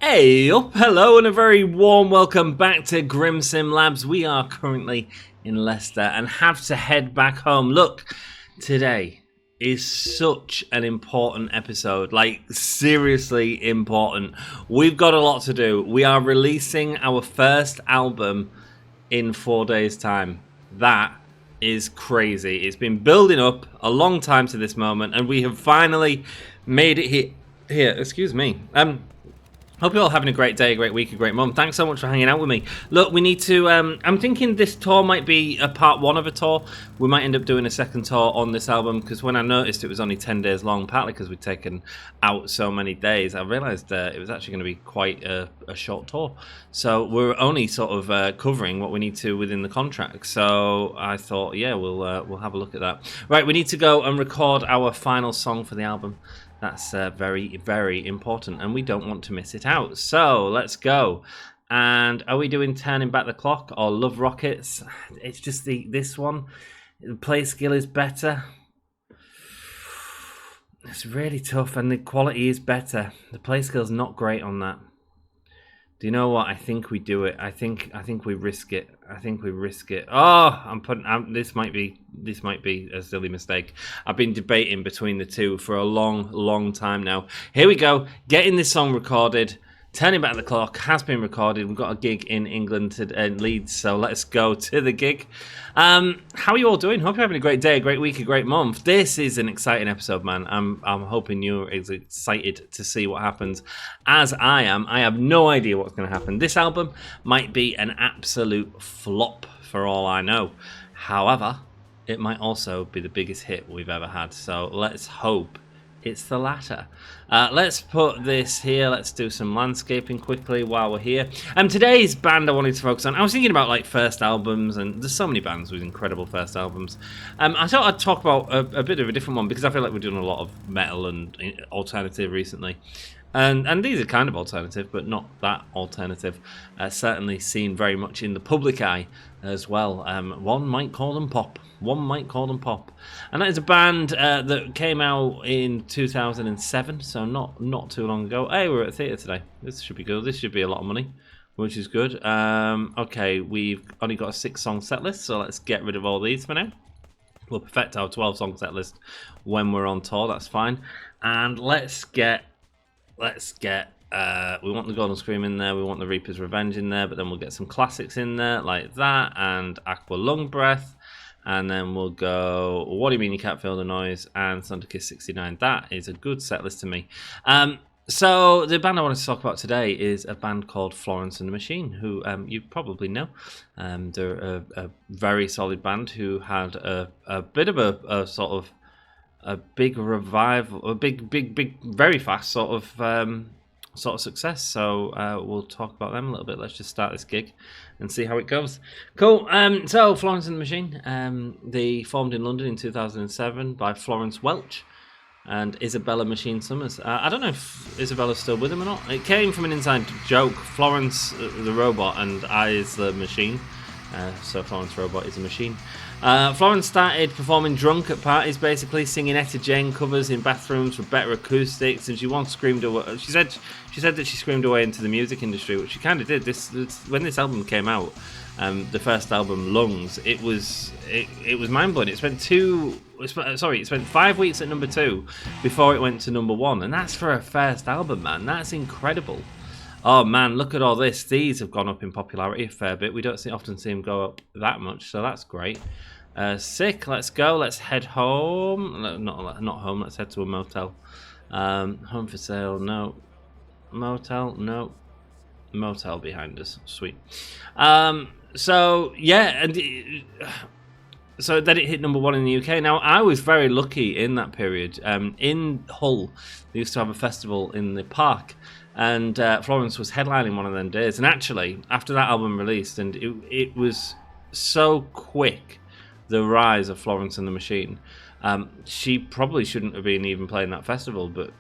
Hey up, hello, and a very warm welcome back to Grim Sim Labs. We are currently in Leicester and have to head back home. Look, today is such an important episode, like seriously important. We've got a lot to do. We are releasing our first album in 4 days' time. That is crazy. It's been building up a long time to this moment, and we have finally made it here. Excuse me. Hope you're all having a great day, a great week, a great month. Thanks so much for hanging out with me. Look, we need to... I'm thinking this tour might be a part one of a tour. We might end up doing a second tour on this album, because when I noticed it was only 10 days long, partly because we'd taken out so many days, I realised it was actually going to be quite a short tour. So we're only sort of covering what we need to within the contract. So I thought, yeah, we'll have a look at that. Right, we need to go and record our final song for the album. That's very, very important, and we don't want to miss it out. So let's go. And are we doing Turning Back the Clock or Love Rockets? It's just this one. The play skill is better. It's really tough, and the quality is better. The play skill's not great on that. Do you know what? I think we do it. I think we risk it. I think we risk it. Oh, this might be a silly mistake. I've been debating between the two for a long time now. Here we go. Getting this song recorded. Turning Back the Clock has been recorded. We've got a gig in England and Leeds, so let's go to the gig. How are you all doing? Hope you're having a great day, a great week, a great month. This is an exciting episode, man. I'm hoping you're as excited to see what happens as I am. I have no idea what's going to happen. This album might be an absolute flop for all I know. However, it might also be the biggest hit we've ever had. So let's hope it's the latter. Let's put this here. Let's do some landscaping quickly while we're here. Today's band I wanted to focus on, I was thinking about like first albums, and there's so many bands with incredible first albums. I thought I'd talk about a bit of a different one, because I feel like we're doing a lot of metal and alternative recently. And these are kind of alternative, but not that alternative. Certainly seen very much in the public eye as well. One might call them pop. And that is a band that came out in 2007, so not too long ago. Hey, we're at theatre today. This should be good. This should be a lot of money, which is good. Okay, we've only got a 6-song set list, so let's get rid of all these for now. We'll perfect our 12-song set list when we're on tour. That's fine. And let's get we want the Golden Scream in there, we want the Reaper's Revenge in there, but then we'll get some classics in there like that, and Aqua Lung Breath, and then we'll go What Do You Mean You Can't Feel the Noise, and Thunder Kiss 69. That is a good set list to me. So the band I want to talk about today is a band called Florence and the Machine, who you probably know. They're a very solid band who had a bit of a sort of a big revival, a big, very fast sort of success. So we'll talk about them a little bit. Let's just start this gig and see how it goes. Cool. So Florence and the Machine, they formed in London in 2007 by Florence Welch and Isabella Machine Summers. I don't know if Isabella's still with him or not. It came from an inside joke. Florence the robot and I is the machine. So Florence Robot is a machine. Florence started performing drunk at parties, basically singing Etta Jane covers in bathrooms for better acoustics, and she once screamed away. She said that she screamed away into the music industry, which she kind of did. When this album came out, the first album, Lungs, it was mind blowing. It spent 5 weeks at number 2 before it went to number 1, and that's for a first album, man. That's incredible. Oh man, look at all this. These have gone up in popularity a fair bit. We don't often see them go up that much, so that's great. Sick, let's go. Let's head home. Not home, let's head to a motel. Home for sale, no. Motel, no. Motel behind us, sweet. So, yeah, and so then it hit number 1 in the UK. Now, I was very lucky in that period. In Hull, they used to have a festival in the park, and Florence was headlining one of them days. And actually, after that album released, and it was so quick, the rise of Florence and the Machine. She probably shouldn't have been even playing that festival, but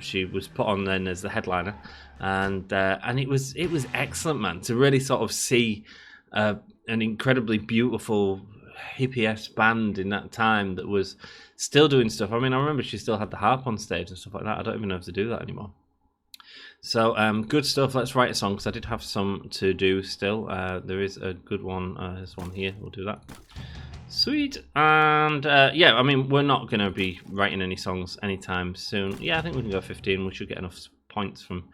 she was put on then as the headliner, and it was excellent, man, to really sort of see an incredibly beautiful hippie-esque band in that time that was still doing stuff. I mean, I remember she still had the harp on stage and stuff like that. I don't even know if they do that anymore. So good stuff. Let's write a song because I did have some to do still. There is a good one. There's one here. We'll do that. Sweet. And yeah, I mean, we're not going to be writing any songs anytime soon. Yeah, I think we can go 15. We should get enough points from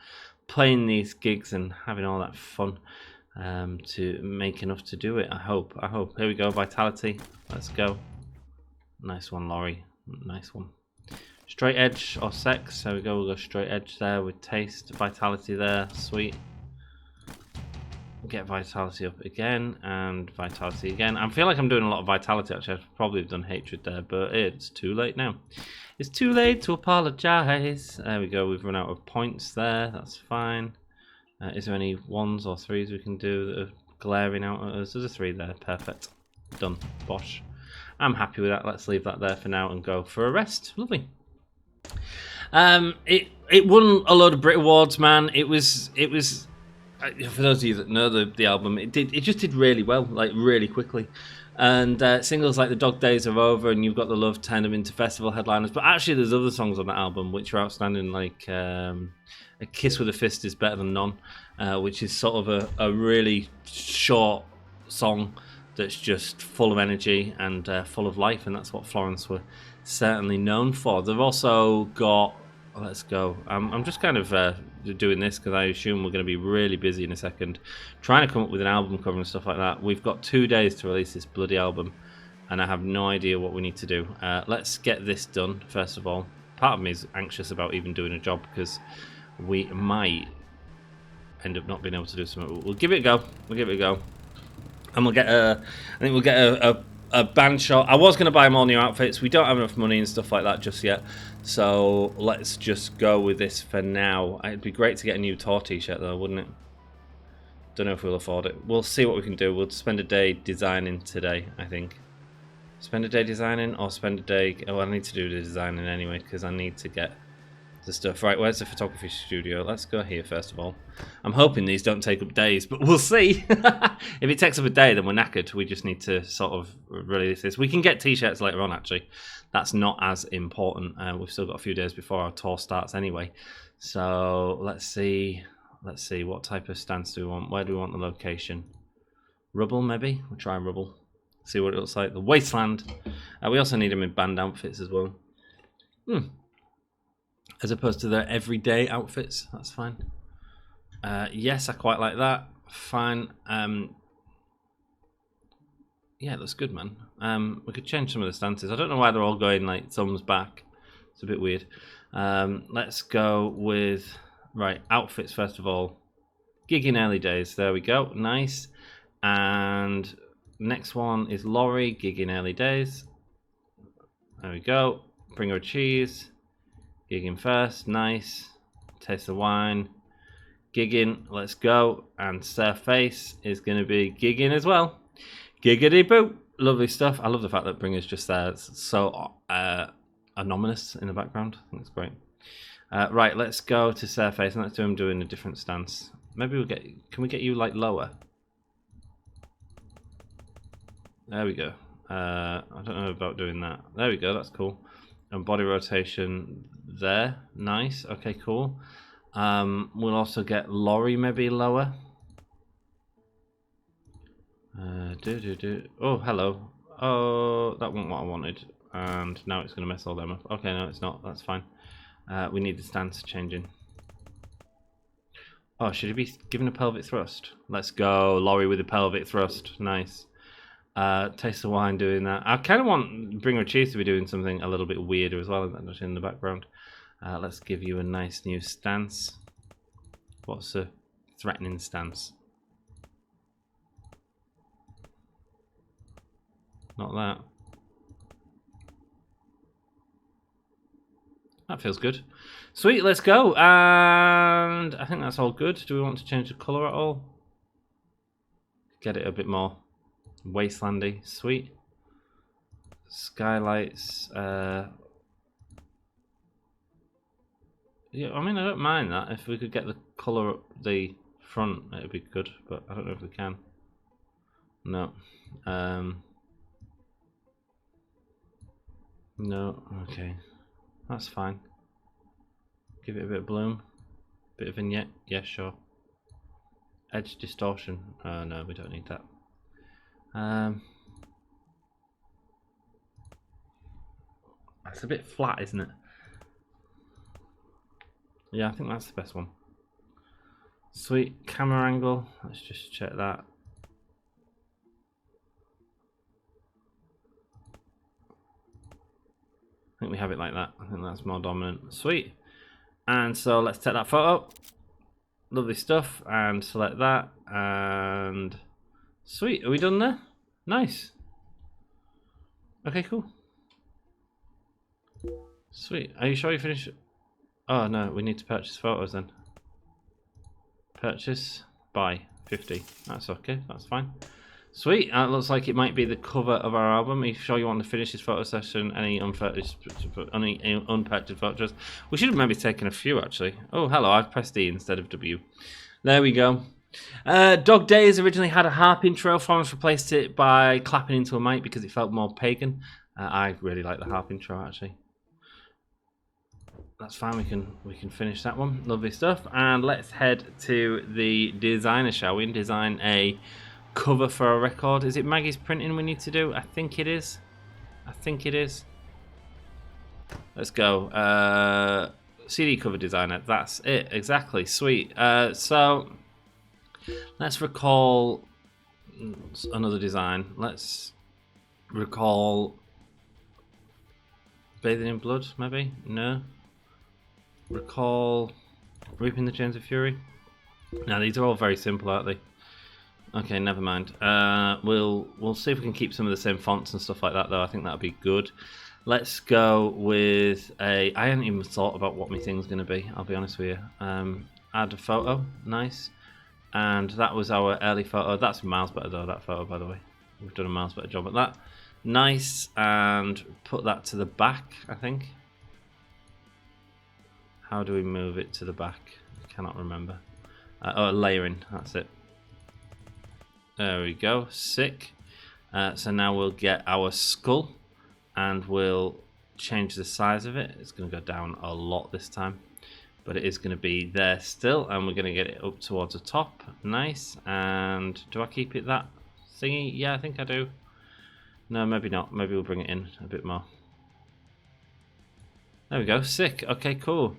playing these gigs and having all that fun to make enough to do it. I hope. Here we go. Vitality. Let's go. Nice one, Laurie. Nice one. Straight edge or sex. There we go. We'll go straight edge there with taste. Vitality there. Sweet. Get vitality up again and vitality again. I feel like I'm doing a lot of vitality actually. I've probably done hatred there, but it's too late now. It's too late to apologize. There we go. We've run out of points there. That's fine. Is there any ones or threes we can do that are glaring out at us? There's a 3 there. Perfect. Done. Bosh. I'm happy with that. Let's leave that there for now and go for a rest. Lovely. It won a load of Brit Awards, man. It was for those of you that know the album, it just did really well, like really quickly. And singles like The Dog Days Are Over and You've Got the Love turned them into festival headliners. But actually, there's other songs on that album which are outstanding, like A Kiss with a Fist Is Better Than None, which is sort of a really short song that's just full of energy and full of life, and that's what Florence were certainly known for. They've also got, let's go, I'm just kind of doing this because I assume we're going to be really busy in a second, trying to come up with an album cover and stuff like that. We've got 2 days to release this bloody album, and I have no idea what we need to do. Let's get this done, first of all. Part of me is anxious about even doing a job because we might end up not being able to do something. We'll give it a go. And we'll get I think we'll get a band shot. I was going to buy more new outfits. We don't have enough money and stuff like that just yet. So let's just go with this for now. It'd be great to get a new tour t-shirt though, wouldn't it? Don't know if we'll afford it. We'll see what we can do. We'll spend a day designing today, I think. Spend a day designing or spend a day... Oh, I need to do the designing anyway because I need to get the stuff. Right, where's the photography studio? Let's go here first of all. I'm hoping these don't take up days, but we'll see. If it takes up a day, then we're knackered. We just need to sort of release this. We can get t-shirts later on, actually. That's not as important. We've still got a few days before our tour starts anyway. So let's see. Let's see, what type of stance do we want? Where do we want the location? Rubble, maybe? We'll try Rubble. See what it looks like. The Wasteland. We also need them in band outfits as well. As opposed to their everyday outfits. That's fine. Yes, I quite like that. Fine. Yeah, it looks good, man. We could change some of the stances. I don't know why they're all going like thumbs back. It's a bit weird. Let's go with... Right, outfits first of all. Gig in early days. There we go. Nice. And next one is Laurie. Gig in early days. There we go. Bring her a cheese. Gigging first, nice. Taste the wine. Gigging, let's go. And Surface is going to be gigging as well. Giggity boo. Lovely stuff. I love the fact that Bringer's just there. It's so anonymous in the background. I think it's great. Right, let's go to Surface and let's do him doing a different stance. Maybe we'll get... Can we get you like lower? There we go. I don't know about doing that. There we go, that's cool. And body rotation there. Nice. Okay, cool. We'll also get Laurie maybe lower. Oh, hello. Oh, that wasn't what I wanted. And now it's going to mess all them up. Okay, no, it's not. That's fine. We need the stance changing. Oh, should he be given a pelvic thrust? Let's go. Laurie with a pelvic thrust. Nice. Taste the wine doing that. I kind of want Bring Her Cheese to be doing something a little bit weirder as well in the background. Let's give you a nice new stance. What's a threatening stance? Not that. That feels good. Sweet, let's go. And I think that's all good. Do we want to change the colour at all? Get it a bit more wastelandy. Sweet. Skylights. Yeah, I mean, I don't mind that. If we could get the colour up the front, it'd be good. But I don't know if we can. No. No. Okay. That's fine. Give it a bit of bloom. Bit of vignette, yeah, sure. Edge distortion. Oh no, we don't need that. That's a bit flat, isn't it? Yeah, I think that's the best one. Sweet. Camera angle. Let's just check that. I think we have it like that. I think that's more dominant. Sweet. And so let's take that photo. Lovely stuff. And select that. And sweet. Are we done there? Nice. Okay, cool. Sweet. Are you sure you finished? Oh no, we need to purchase photos then. Purchase. Buy. 50. That's okay. That's fine. Sweet. It looks like it might be the cover of our album. Are you sure you want to finish this photo session? Any unpurchased photos? We should have maybe taken a few actually. Oh, hello. I've pressed E instead of W. There we go. Dog Days originally had a harp intro. Florence replaced it by clapping into a mic because it felt more pagan. I really like the harp intro actually. That's fine. We can finish that one. Lovely stuff. And let's head to the designer, shall we? And design a cover for a record. Is it Maggie's printing we need to do? I think it is. Let's go. CD cover designer. That's it. Exactly. Sweet. So let's recall another design. Let's recall Bathing in Blood, maybe? No. Recall Reaping the Chains of Fury. Now these are all very simple, aren't they? Okay, never mind. We'll see if we can keep some of the same fonts and stuff like that, though. I think that'll be good. Let's go with I haven't even thought about what my thing's going to be. I'll be honest with you. Add a photo, nice. And that was our early photo. That's miles better though. That photo, by the way, we've done a miles better job at that. Nice, and put that to the back. I think. How do we move it to the back? I cannot remember. Oh, layering. That's it. There we go. Sick. So now we'll get our skull and we'll change the size of it. It's going to go down a lot this time, but it is going to be there still, and we're going to get it up towards the top. Nice. And do I keep it that thingy? Yeah, I think I do. No, maybe not. Maybe we'll bring it in a bit more. There we go. Sick. Okay, cool.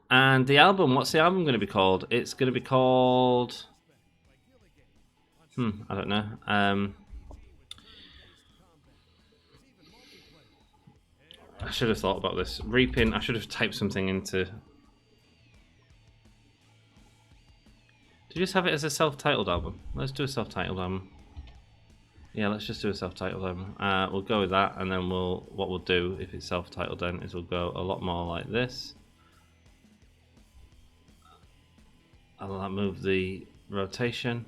And the album, what's the album going to be called? It's going to be called... I don't know. I should have thought about this. Reaping, I should have typed something into... Did you just have it as a self-titled album? Let's do a self-titled album. Yeah, let's just do a self-titled album. We'll go with that, and then what we'll do, if it's self-titled then, is we'll go a lot more like this. I'll move the rotation.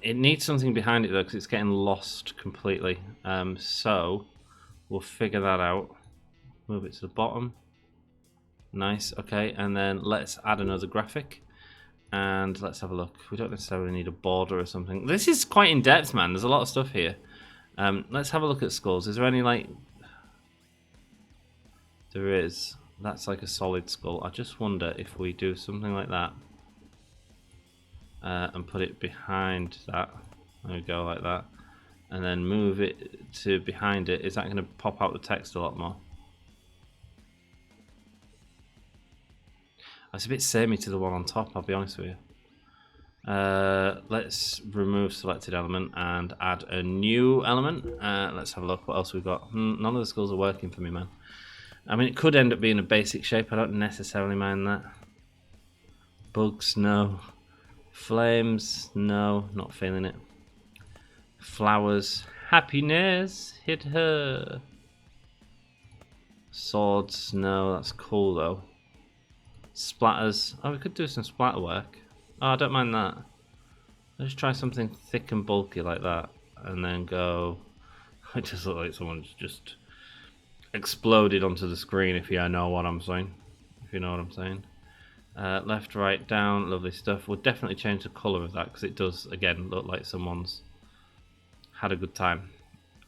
It needs something behind it though, because it's getting lost completely. So we'll figure that out. Move it to the bottom. Nice. Okay, and then let's add another graphic. And let's have a look. We don't necessarily need a border or something. This is quite in depth, man. There's a lot of stuff here. Let's have a look at skulls. Is there any like... There is. That's like a solid skull. I just wonder if we do something like that. And put it behind that. There we go, like that. And then move it to behind it. Is that going to pop out the text a lot more? It's a bit samey to the one on top, I'll be honest with you. Let's remove selected element and add a new element. Let's have a look what else we've got. None of the skulls are working for me, man. I mean, it could end up being a basic shape. I don't necessarily mind that. Bugs, no. Flames, no. Not feeling it. Flowers, happiness, hit her. Swords, no. That's cool, though. Splatters. Oh, we could do some splatter work. Oh, I don't mind that. Let's try something thick and bulky like that. And then go... It just looks like someone's just exploded onto the screen, if you know what I'm saying. If you know what I'm saying. Left, right, down. Lovely stuff. We'll definitely change the colour of that, because it does, again, look like someone's had a good time.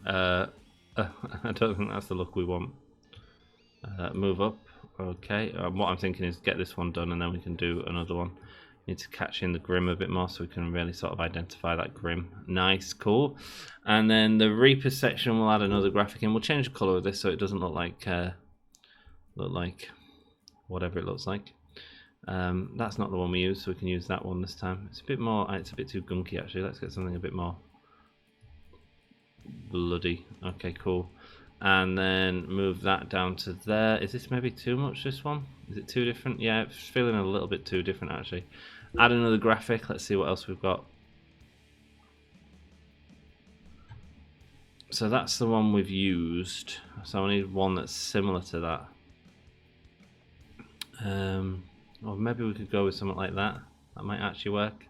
A I don't think that's the look we want. Move up. Okay. What I'm thinking is get this one done and then we can do another one. Need to catch in the Grim a bit more so we can really sort of identify that Grim. Nice, cool. And then the Reaper section, we'll add another graphic in. We'll change the color of this so it doesn't look like whatever it looks like. That's not the one we use, so we can use that one this time. It's a bit more. It's a bit too gunky actually. Let's get something a bit more bloody. Okay, cool. And then move that down to there. Is this maybe too much, this one? Is it too different? Yeah, it's feeling a little bit too different actually. Add another graphic. Let's see what else we've got. So that's the one we've used. So I need one that's similar to that. Or maybe we could go with something like that. That might actually work.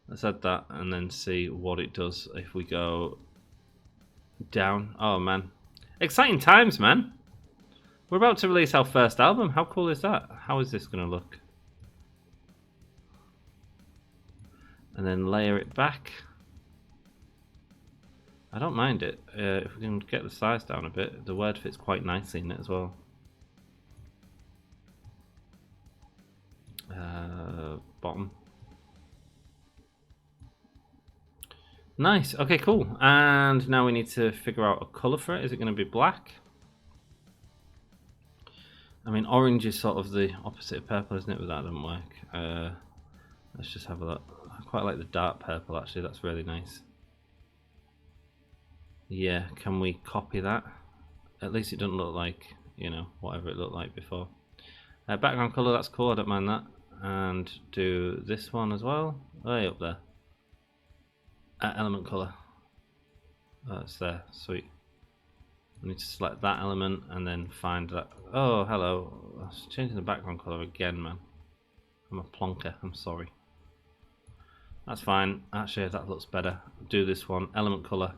Let's add that and then see what it does if we go down. Oh man. Exciting times, man. We're about to release our first album. How cool is that? How is this going to look? And then layer it back. I don't mind it. If we can get the size down a bit, the word fits quite nicely in it as well. Bottom. Nice. Okay, cool. And now we need to figure out a color for it. Is it going to be black? I mean, orange is sort of the opposite of purple, isn't it? But that doesn't work. Let's just have a look. I quite like the dark purple, actually. That's really nice. Yeah, can we copy that? At least it doesn't look like, you know, whatever it looked like before. Background color, that's cool. I don't mind that. And do this one as well. Way up there. Element color. That's there. Sweet. I need to select that element and then find that. Oh, hello. I was changing the background color again, man. I'm a plonker. I'm sorry. That's fine. Actually, that looks better. Do this one. Element color.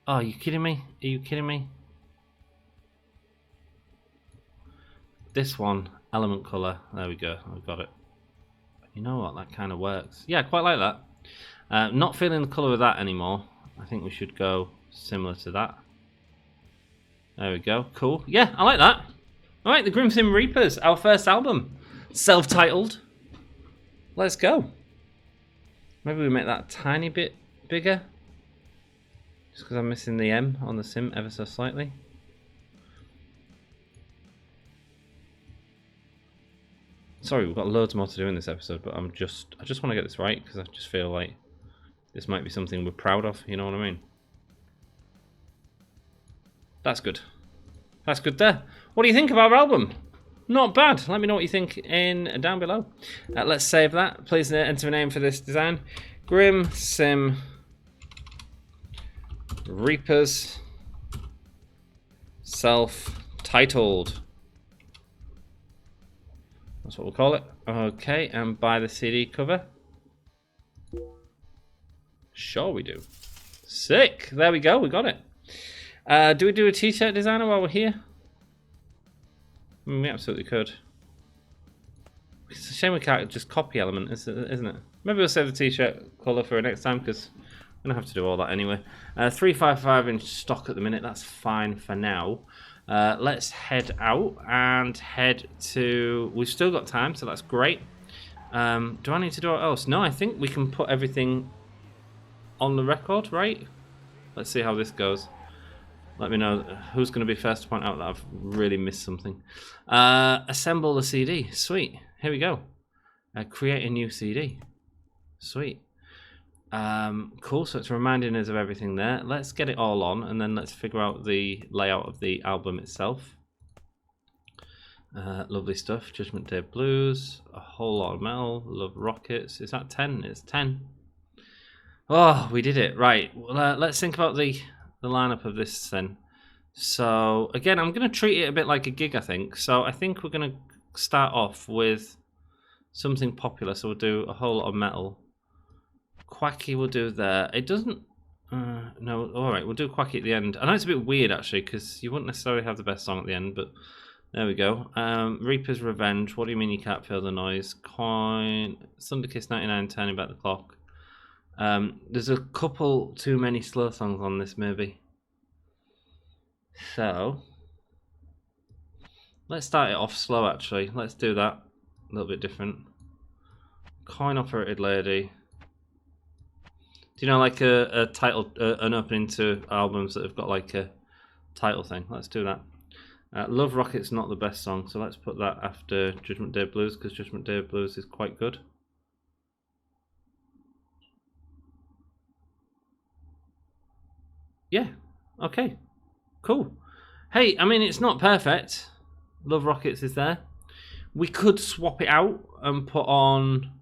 Oh, are you kidding me? Are you kidding me? This one. Element color. There we go. I've got it. You know what? That kind of works. Yeah, I quite like that. Not feeling the color of that anymore. I think we should go similar to that. There we go. Cool. Yeah, I like that. All right, the Grim Sim Reapers, our first album, self-titled. Let's go. Maybe we make that a tiny bit bigger, just because I'm missing the M on the sim ever so slightly. Sorry, we've got loads more to do in this episode, but I just want to get this right because I just feel like this might be something we're proud of. You know what I mean? That's good. That's good there. What do you think of our album? Not bad. Let me know what you think down below. Let's save that. Please enter a name for this design. Grim Sim Reapers self-titled. That's what we'll call it. Okay, and buy the CD cover. Sure we do. Sick. There we go. We got it. Do we do a t-shirt designer while we're here? I mean, we absolutely could. It's a shame we can't just copy element, isn't it? Maybe we'll save the t-shirt colour for next time because I'm going to have to do all that anyway. 355 in stock at the minute. That's fine for now. Let's head out and head to... We've still got time, so that's great. Do I need to do what else? No, I think we can put everything on the record, right? Let's see how this goes. Let me know who's going to be first to point out that I've really missed something. Assemble the CD. Sweet. Here we go. Create a new CD. Sweet. Cool. So it's reminding us of everything there. Let's get it all on and then let's figure out the layout of the album itself. Lovely stuff. Judgment Day Blues. A Whole Lot of Metal. Love Rockets. Is that 10? It's 10. Oh, we did it. Right. Well, let's think about the lineup of this then. So again, I'm going to treat it a bit like a gig, I think. So I think we're going to start off with something popular. So we'll do A Whole Lot of Metal. Quacky we'll do there. It doesn't... no, alright, we'll do Quacky at the end. I know it's a bit weird actually, because you wouldn't necessarily have the best song at the end, but there we go. Reaper's Revenge. What do you mean you can't feel the noise? Coin. Thunderkiss 99, Turning Back the Clock. There's a couple too many slow songs on this maybe. So let's start it off slow. Actually, let's do that a little bit different. Coin operated lady. Do you know, like a title, an opening to albums that have got like a title thing? Let's do that. Love Rocket's not the best song, so let's put that after Judgment Day Blues, because Judgment Day Blues is quite good. Yeah, okay, cool. Hey, I mean, it's not perfect. Love Rockets is there. We could swap it out and put on...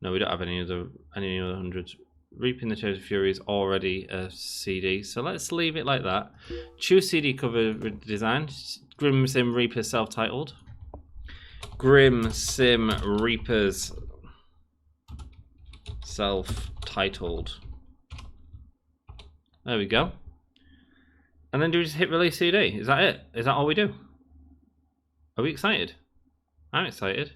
No, we don't have any other hundreds. Reaping the Chains of Fury is already a CD, so let's leave it like that. Choose CD cover design. Grim Sim Reaper self-titled. Grim Sim Reapers self-titled. There we go. And then do we just hit release CD? Is that it? Is that all we do? Are we excited? I'm excited.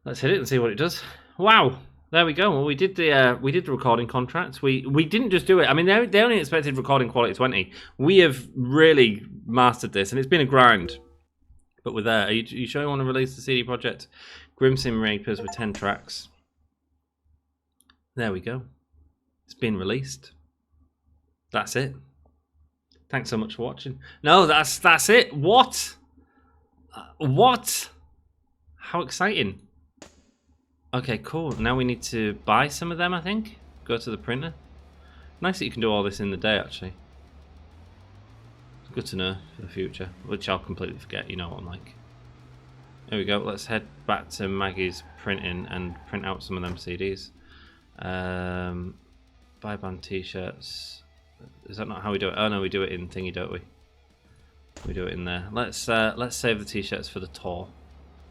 Let's hit it and see what it does. Wow. There we go. Well, we did the recording contract. We didn't just do it. I mean, they only expected recording quality 20. We have really mastered this, and it's been a grind. But we're there. Are you sure you want to release the CD project? Grim Sim Reapers with 10 tracks. There we go. It's been released. That's it. Thanks so much for watching. No, that's it. What? What? How exciting. Okay, cool. Now we need to buy some of them, I think. Go to the printer. Nice that you can do all this in the day, actually. Good to know for the future, which I'll completely forget. You know what I'm like. There we go. Let's head back to Maggie's printing and print out some of them CDs. Buy band t-shirts. Is that not how we do it? Oh no, we do it in thingy, don't we? We do it in there. Let's save the t-shirts for the tour.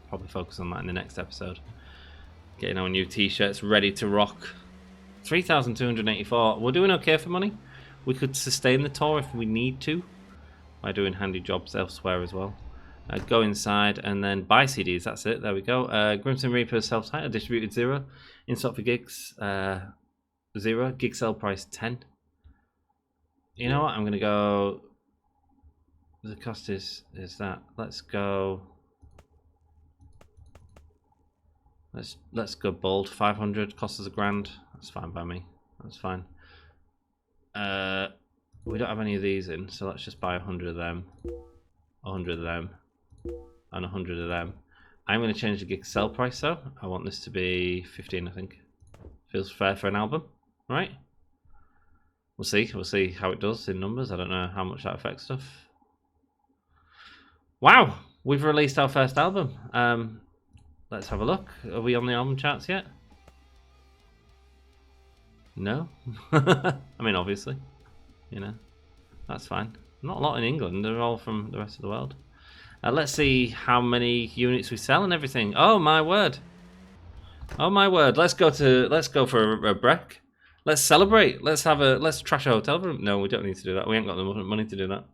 Probably focus on that in the next episode. Getting our new t-shirts ready to rock. 3,284. We're doing okay for money. We could sustain the tour if we need to by doing handy jobs elsewhere as well. Go inside and then buy CDs. That's it. There we go. Grimson Reaper's self-titled, distributed 0. In stock for gigs 0. Gig sale price 10. You know what? I'm gonna go. The cost is that. Let's go. Let's go bold. 500 costs us $1,000. That's fine by me. That's fine. We don't have any of these in, so let's just buy 100 of them, 100 of them, and 100 of them. I'm going to change the gig sell price though. I want this to be 15. I think feels fair for an album, right? We'll see. We'll see how it does in numbers. I don't know how much that affects stuff. Wow, we've released our first album. Let's have a look. Are we on the album charts yet? No. I mean, obviously, you know, that's fine. Not a lot in England. They're all from the rest of the world. Let's see how many units we sell and everything. Oh my word! Oh my word! Let's go for a break. Let's celebrate. Let's trash a hotel room. No, we don't need to do that. We ain't got the money to do that.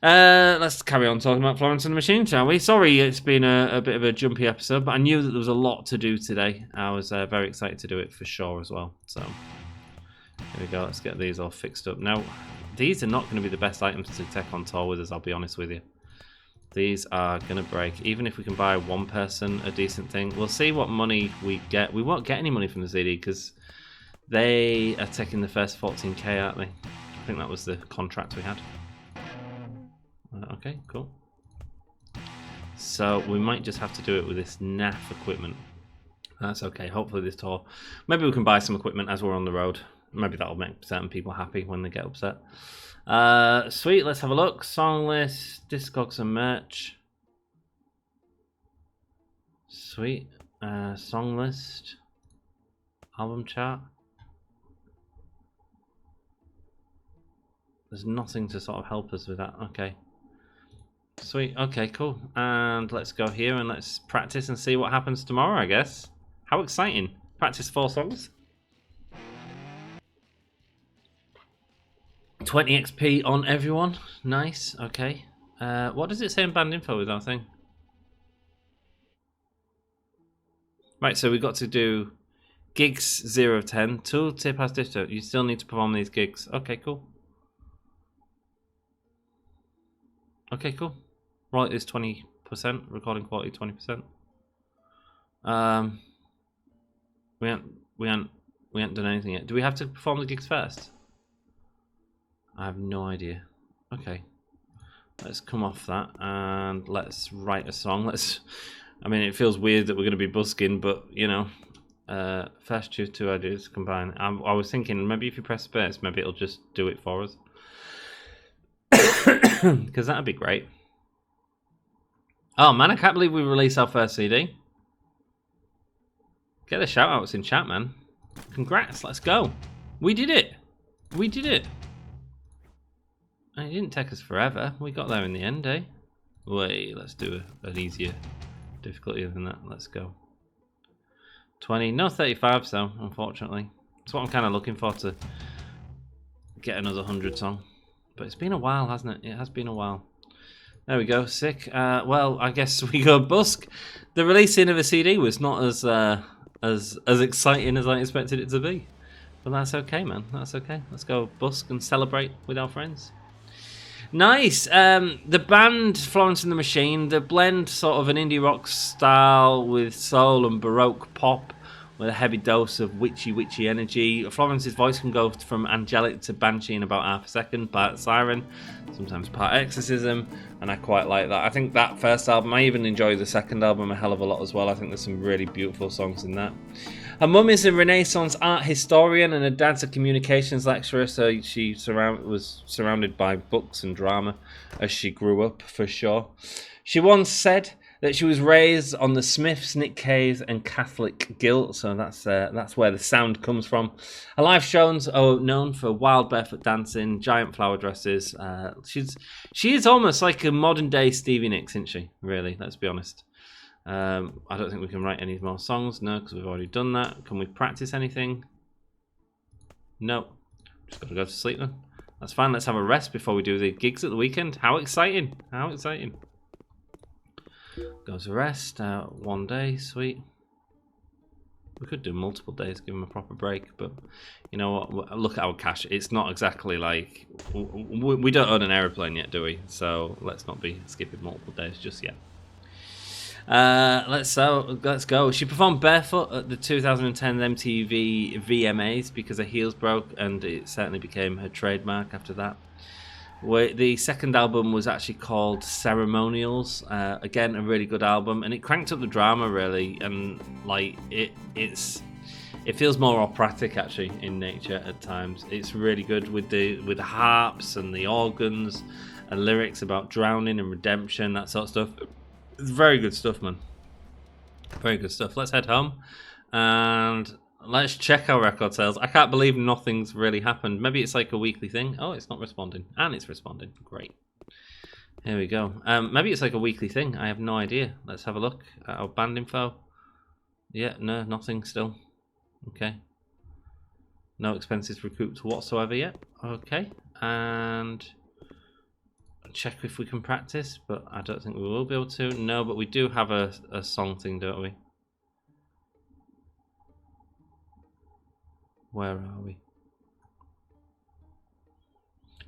Let's carry on talking about Florence and the Machine, shall we? Sorry, it's been a bit of a jumpy episode, but I knew that there was a lot to do today. I was very excited to do it for sure as well. So, here we go. Let's get these all fixed up. Now, these are not going to be the best items to take on tour with us, I'll be honest with you. These are going to break. Even if we can buy one person a decent thing, we'll see what money we get. We won't get any money from the CD because they are taking the first 14k, aren't they? I think that was the contract we had. Okay, cool. So we might just have to do it with this naff equipment. That's okay. Hopefully this tour, maybe we can buy some equipment as we're on the road. Maybe that'll make certain people happy when they get upset. Sweet, let's have a look. Song list, Discogs and merch. Sweet. Song list. Album chart. There's nothing to sort of help us with that. Okay. Sweet, okay, cool. And let's go here and let's practice and see what happens tomorrow, I guess. How exciting. Practice 4 songs. 20 XP on everyone. Nice, okay. What does it say in band info with our thing? Right, so we've got to do gigs 0 of 10. Tool, tip, has distro. You still need to perform these gigs. Okay, cool. Okay, cool. Royalty is 20%. Recording quality 20%. We haven't done anything yet. Do we have to perform the gigs first? I have no idea. Okay, let's come off that and let's write a song. I mean, it feels weird that we're going to be busking, but you know, first choose two ideas combine. I was thinking maybe if you press space, maybe it'll just do it for us, because that'd be great. Oh man, I can't believe we released our first CD. Get the shout outs in chat, man. Congrats, let's go. We did it. We did it. And it didn't take us forever. We got there in the end, eh? Wait, let's do an easier difficulty than that. Let's go. 20, no 35 so, unfortunately. That's what I'm kind of looking for, to get another 100 song. But it's been a while, hasn't it? It has been a while. There we go, sick. Well, I guess we go busk. The releasing of a CD was not as exciting as I expected it to be. But that's okay, man. That's okay. Let's go busk and celebrate with our friends. Nice. The band Florence and the Machine, the blend sort of an indie rock style with soul and baroque pop with a heavy dose of witchy energy. Florence's voice can go from angelic to banshee in about half a second, part siren, sometimes part exorcism, and I quite like that. I think that first album, I even enjoy the second album a hell of a lot as well. I think there's some really beautiful songs in that. Her mum is a Renaissance art historian and her dad's a communications lecturer, so she was surrounded by books and drama as she grew up, for sure. She once said that she was raised on the Smiths, Nick Caves, and Catholic guilt, so that's where the sound comes from. Her live shows are known for wild barefoot dancing, giant flower dresses. She is almost like a modern day Stevie Nicks, isn't she? Really, let's be honest. I don't think we can write any more songs, no, because we've already done that. Can we practice anything? No. Just got to go to sleep then. That's fine, let's have a rest before we do the gigs at the weekend. How exciting! How exciting! Go to rest, 1 day, sweet. We could do multiple days, give them a proper break, but you know what, look at our cash. It's not exactly like, we don't own an aeroplane yet, do we? So let's not be skipping multiple days just yet. Let's go. She performed barefoot at the 2010 MTV VMAs because her heels broke, and it certainly became her trademark after that. The second album was actually called Ceremonials. Again, a really good album, and it cranked up the drama really, and like it feels more operatic actually in nature at times. It's really good with the harps and the organs and lyrics about drowning and redemption, that sort of stuff. It's very good stuff, man. Very good stuff. Let's head home and let's check our record sales. I can't believe nothing's really happened. Maybe it's like a weekly thing. Oh, it's not responding. And it's responding. Great. Here we go. Maybe it's like a weekly thing. I have no idea. Let's have a look at our band info. Yeah, no, nothing still. Okay. No expenses recouped whatsoever yet. Okay. And check if we can practice, but I don't think we will be able to. No, but we do have a song thing, don't we? Where are we?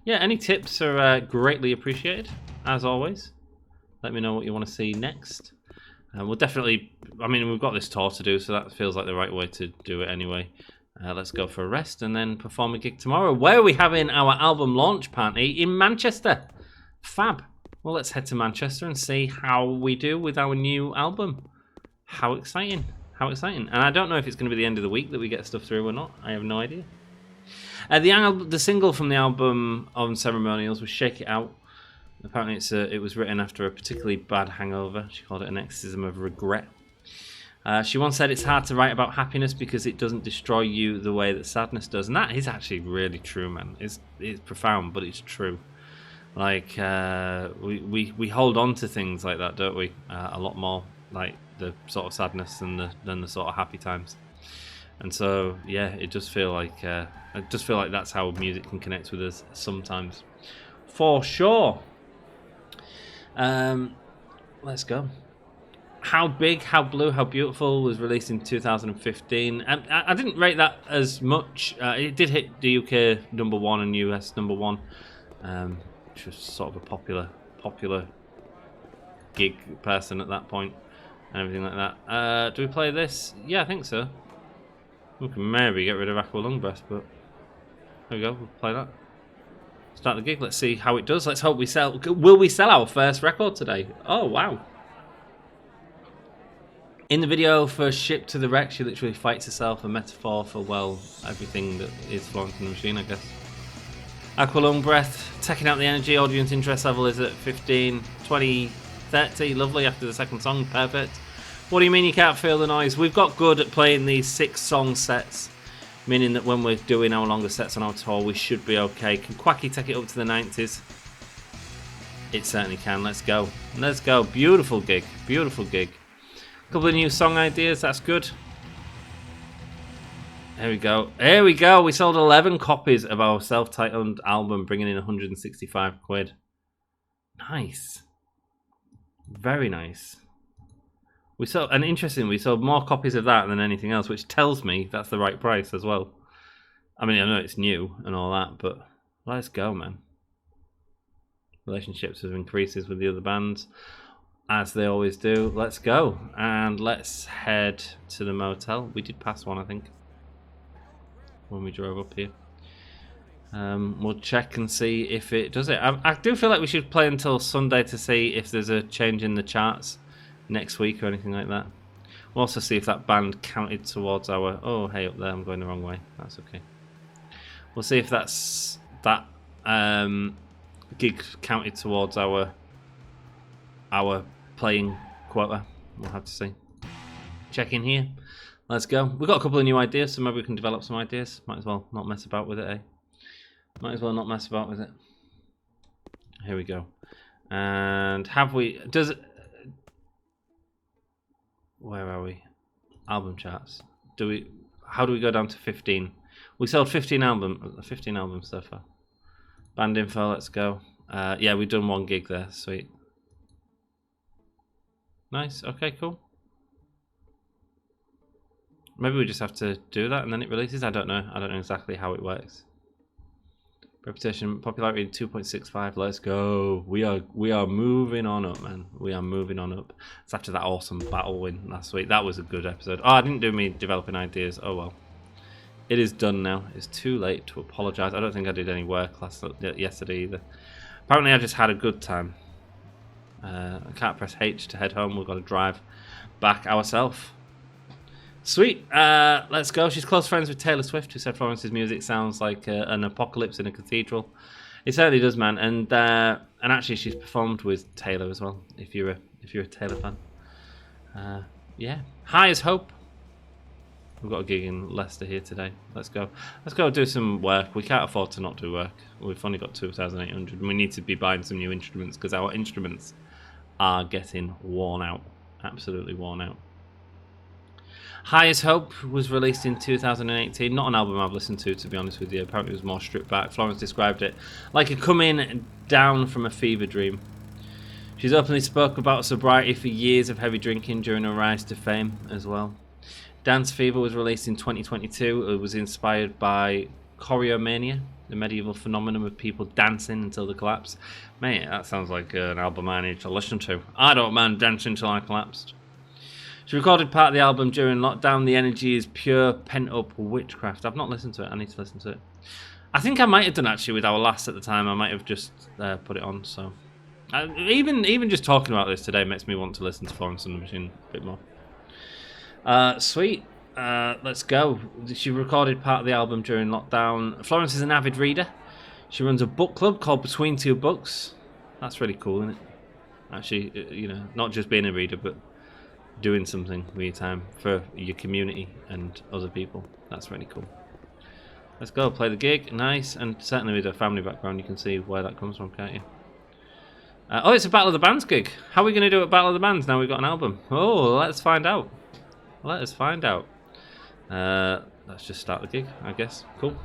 Yeah, any tips are greatly appreciated, as always. Let me know what you want to see next. We'll definitely, I mean, we've got this tour to do, so that feels like the right way to do it anyway. Let's go for a rest and then perform a gig tomorrow, where we're having our album launch party in Manchester. Fab. Well, let's head to Manchester and see how we do with our new album. How exciting. How exciting. And I don't know if it's going to be the end of the week that we get stuff through or not. I have no idea. The single from the album on Ceremonials was Shake It Out. Apparently it was written after a particularly bad hangover. She called it an exorcism of regret. She once said it's hard to write about happiness because it doesn't destroy you the way that sadness does. And that is actually really true, man. It's profound, but it's true. Like, we hold on to things like that, don't we? A lot more, like the sort of sadness than the sort of happy times. And so, yeah, it does feel like that's how music can connect with us sometimes, for sure. Let's go. How Big, How Blue, How Beautiful was released in 2015. I didn't rate that as much. It did hit the UK #1 and US #1. Which was sort of a popular popular gig person at that point and everything like that. Do we play this? Yeah, I think so. We can maybe get rid of Aqua Lung Breath, but there we go. We'll play that. Start the gig. Let's see how it does. Let's hope we sell. Will we sell our first record today? Oh, wow. In the video for Ship to the Wreck, she literally fights herself, a metaphor for, well, everything that is Florence and the Machine, I guess. Aqua Lung Breath, taking out the energy. Audience interest level is at 15, 20, 30. Lovely after the second song. Perfect. What do you mean you can't feel the noise? We've got good at playing these 6-song sets, meaning that when we're doing our longer sets on our tour, we should be okay. Can Quacky take it up to the 90s? It certainly can. Let's go. Let's go. Beautiful gig. Beautiful gig. A couple of new song ideas. That's good. Here we go. Here we go. We sold 11 copies of our self-titled album, bringing in 165 quid. Nice. Very nice. We sold, and interesting, we sold more copies of that than anything else, which tells me that's the right price as well. I mean, I know it's new and all that, but let's go, man. Relationships have increases with the other bands, as they always do. Let's go, and let's head to the motel. We did pass one, I think, when we drove up here. We'll check and see if it does it. I do feel like we should play until Sunday to see if there's a change in the charts next week or anything like that. We'll also see if that band counted towards our... Oh, hey, up there, I'm going the wrong way. That's okay. We'll see if that's that gig counted towards our playing quota. We'll have to see. Check in here. Let's go. We've got a couple of new ideas, so maybe we can develop some ideas. Might as well not mess about with it, eh? Might as well not mess about with it. Here we go. And have we... Does it... Where are we? Album charts. Do we? How do we go down to 15? We sold 15 albums so far. Band info. Let's go. Yeah, we've done one gig there. Sweet. Nice. Okay. Cool. Maybe we just have to do that and then it releases. I don't know. I don't know exactly how it works. Reputation, popularity 2.65. Let's go. We are moving on up, man. We are moving on up. It's after that awesome battle win last week. That was a good episode. Oh, I didn't do me developing ideas. Oh well. It is done now. It's too late to apologise. I don't think I did any work yesterday either. Apparently, I just had a good time. I can't press H to head home. We've got to drive back ourselves. Sweet. Let's go. She's close friends with Taylor Swift, who said Florence's music sounds like an apocalypse in a cathedral. It certainly does, man. And actually, she's performed with Taylor as well. If you're a Taylor fan, yeah. High as hope. We've got a gig in Leicester here today. Let's go. Let's go do some work. We can't afford to not do work. We've only got 2,800, and we need to be buying some new instruments because our instruments are getting worn out. Absolutely worn out. High as Hope was released in 2018. Not an album I've listened to be honest with you. Apparently it was more stripped back. Florence described it like a coming down from a fever dream. She's openly spoke about sobriety for years of heavy drinking during her rise to fame as well. Dance Fever was released in 2022. It was inspired by choreomania, the medieval phenomenon of people dancing until they collapse. Mate, that sounds like an album I need to listen to. I don't mind dancing until I collapsed. She recorded part of the album during lockdown. The energy is pure pent-up witchcraft. I've not listened to it. I need to listen to it. I think I might have done actually with our last at the time. I might have just put it on. So even just talking about this today makes me want to listen to Florence and the Machine a bit more. Sweet. Let's go. She recorded part of the album during lockdown. Florence is an avid reader. She runs a book club called Between Two Books. That's really cool, isn't it? Actually, you know, not just being a reader, but doing something with your time for your community and other people. That's really cool. Let's go play the gig. Nice. And certainly with a family background you can see where that comes from, can't you? Oh, it's a Battle of the Bands gig. How are we going to do a Battle of the Bands now we've got an album? Oh, let's find out. Let us find out. Let's just start the gig, I guess. Cool.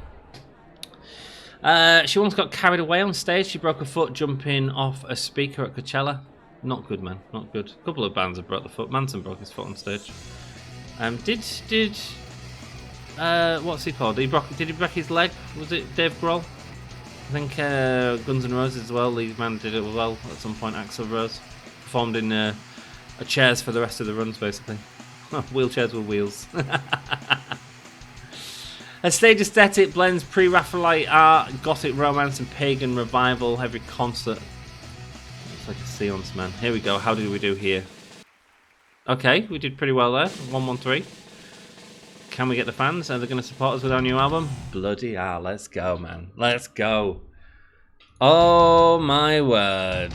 She once got carried away on stage. She broke her foot jumping off a speaker at Coachella. Not good, man. Not good. A couple of bands have broke the foot. Manson broke his foot on stage. What's he called? Did he break his leg? Was it Dave Grohl? I think Guns N' Roses as well. Lead man did it as well at some point. Axl Rose performed in a chairs for the rest of the runs, basically. Wheelchairs with wheels. A stage aesthetic blends pre-Raphaelite art, gothic romance, and pagan revival. Every concert. It's like a seance, man. Here we go. How did we do here? Okay, we did pretty well there. 113. Can we get the fans? Are they going to support us with our new album? Bloody hell, let's go, man. Let's go. Oh, my word.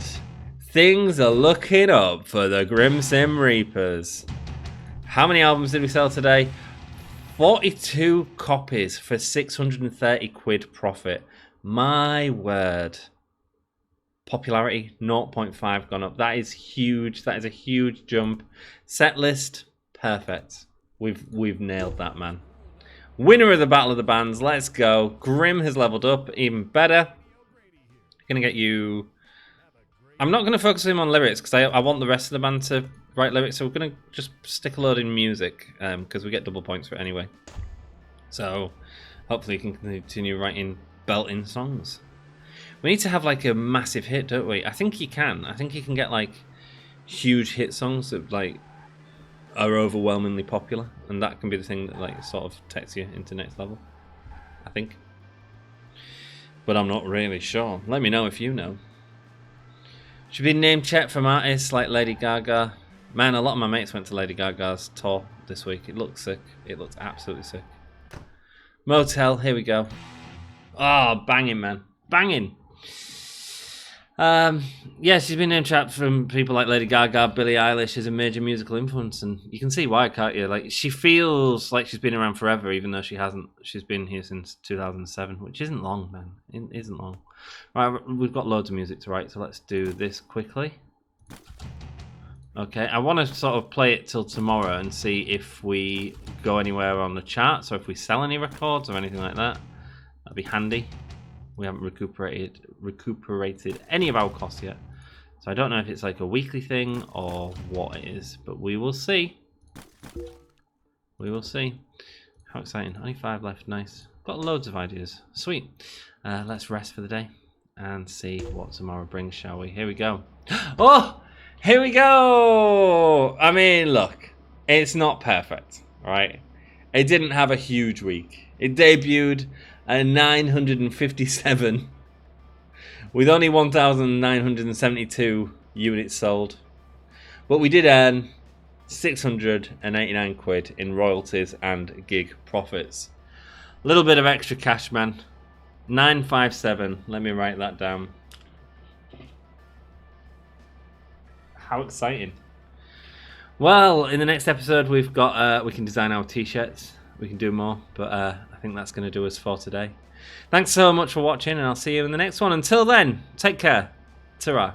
Things are looking up for the Grim Sim Reapers. How many albums did we sell today? 42 copies for 630 quid profit. My word. Popularity, 0.5 gone up. That is huge. That is a huge jump. Set list, perfect. We've nailed that, man. Winner of the Battle of the Bands. Let's go. Grim has leveled up. Even better. Gonna get you... I'm not going to focus him on lyrics because I want the rest of the band to write lyrics. So we're going to just stick a load in music because we get double points for it anyway. So hopefully you can continue writing belting songs. We need to have like a massive hit, don't we? I think he can. I think he can get like huge hit songs that like are overwhelmingly popular, and that can be the thing that like sort of takes you into next level, I think. But I'm not really sure. Let me know if you know. Should be name check from artists like Lady Gaga. Man, a lot of my mates went to Lady Gaga's tour this week. It looks sick. It looks absolutely sick. Motel, here we go. Oh, banging, man. Banging. Yeah, she's been named chat from people like Lady Gaga. Billie Eilish is a major musical influence, and you can see why, can't you? Like, she feels like she's been around forever, even though she hasn't. She's been here since 2007, which isn't long, man. It isn't long. Right, we've got loads of music to write, so let's do this quickly. Okay, I want to sort of play it till tomorrow and see if we go anywhere on the charts, or if we sell any records or anything like that. That'd be handy. We haven't recuperated any of our costs yet. So I don't know if it's like a weekly thing or what it is, but we will see. We will see. How exciting. Only 5 left. Nice. Got loads of ideas. Sweet. Let's rest for the day and see what tomorrow brings, shall we? Here we go. Oh! Here we go! I mean, look. It's not perfect, right? It didn't have a huge week. It debuted at 957 with only 1,972 units sold. But we did earn 689 quid in royalties and gig profits. A little bit of extra cash, man. 957. Let me write that down. How exciting. Well, in the next episode we've got we can design our t-shirts. We can do more, but I think that's going to do us for today. Thanks so much for watching, and I'll see you in the next one. Until then, take care. Ta-ra.